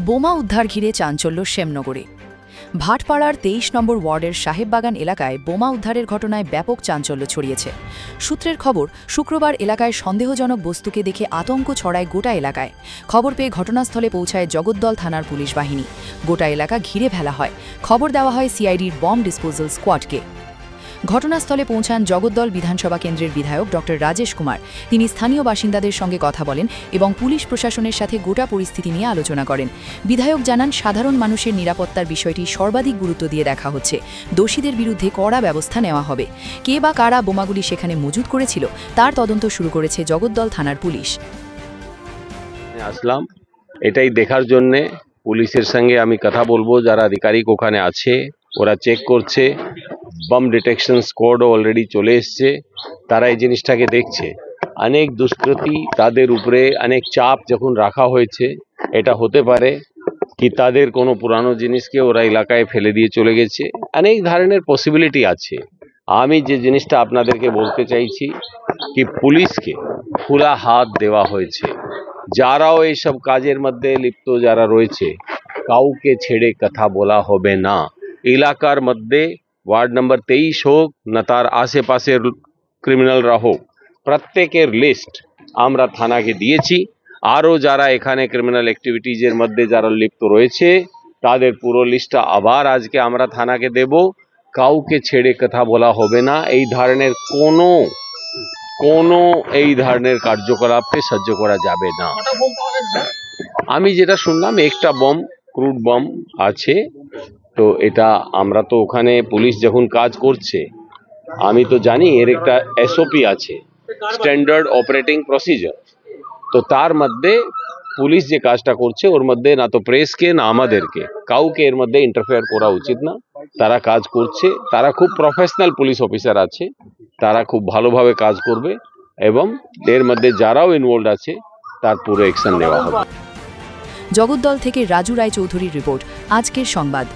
বোমা উদ্ধার ঘিরে চাঞ্চল্য শ্যামনগরে। ভাটপাড়ার ২৩ নম্বর ওয়ার্ডের সাহেববাগান এলাকায় বোমা উদ্ধারের ঘটনায় ব্যাপক চাঞ্চল্য ছড়িয়েছে। সূত্রের খবর, শুক্রবার এলাকায় সন্দেহজনক বস্তুকে দেখে আতঙ্ক ছড়ায় গোটা এলাকায়। খবর পেয়ে ঘটনাস্থলে পৌঁছায় জগদ্দল থানার পুলিশ বাহিনী। গোটা এলাকা ঘিরে ফেলা হয়। খবর দেওয়া হয় সিআইডির বম্ব ডিসপোজাল স্কোয়াডকে। ঘটনাস্থলে পৌঁছান জগদ্দল বিধানসভা কেন্দ্রের বিধায়ক ডক্টর রাজেশ কুমার। তিনি স্থানীয় বাসিন্দাদের সঙ্গে কথা বলেন এবং পুলিশ প্রশাসনের সাথে গোটা পরিস্থিতি নিয়ে আলোচনা করেন। বিধায়ক জানান, সাধারণ মানুষের নিরাপত্তার বিষয়টি সর্বাধিক গুরুত্ব দিয়ে দেখা হচ্ছে। দোষীদের বিরুদ্ধে কড়া ব্যবস্থা নেওয়া হবে। কে বা কারা বোমাগুলি সেখানে মজুত করেছিল তার তদন্ত শুরু করেছে জগদ্দল থানার পুলিশ। আসলাম এটাই দেখার জন্যে। পুলিশের সঙ্গে আমি কথা বলবো, যারা আধিকারিক ওখানে আছে ওরা চেক করছে। বম ডিটেকশন স্কোয়াডও অলরেডি চলে এসছে, তারা এই জিনিসটাকে দেখছে। অনেক দুষ্কৃতী তাদের উপরে অনেক চাপ যখন রাখা হয়েছে, এটা হতে পারে কি তাদের কোনো পুরানো জিনিসকে ওরা এলাকায় ফেলে দিয়ে চলে গেছে। অনেক ধরনের পসিবিলিটি আছে। আমি যে জিনিসটা আপনাদেরকে বলতে চাইছি কি পুলিশকে খোলা হাত দেওয়া হয়েছে। যারাও এইসব কাজের মধ্যে লিপ্ত যারা রয়েছে, কাউকে ছেড়ে কথা বলা হবে না। এলাকার মধ্যে ওয়ার্ড নম্বর 23 হোক না তার আশেপাশের ক্রিমিনালরা হোক, প্রত্যেকের লিস্ট আমরা থানাকে দিয়েছি। আরও যারা এখানে ক্রিমিনাল অ্যাক্টিভিটিজের মধ্যে যারা লিপ্ত রয়েছে তাদের পুরো লিস্টটা আবার আজকে আমরা থানাকে দেব। কাউকে ছেড়ে কথা বলা হবে না। এই ধরনের কোনো এই ধরনের কার্যকলাপকে সহ্য করা যাবে না। আমি যেটা শুনলাম একটা বম, ক্রুড বম আছে। তো এটা আমরা তো ওখানে পুলিশ যখন কাজ করছে, আমি তো জানি এর একটা এসওপি আছে, স্ট্যান্ডার্ড অপারেটিং প্রসিজার। তো তার মধ্যে পুলিশ যে কাজটা করছে ওর মধ্যে না তো প্রেসকে না আমাদেরকে কাউকে এর মধ্যে ইন্টারফেয়ার করা উচিত না। তারা কাজ করছে, তারা খুব প্রফেশনাল পুলিশ অফিসার আছে, তারা খুব ভালোভাবে কাজ করবে এবং এর মধ্যে যারাও ইনভলভ আছে তার পুরো অ্যাকশন নেওয়া হবে। জগদ্দল থেকে রাজু রায়চৌধুরীর রিপোর্ট, আজকের সংবাদ।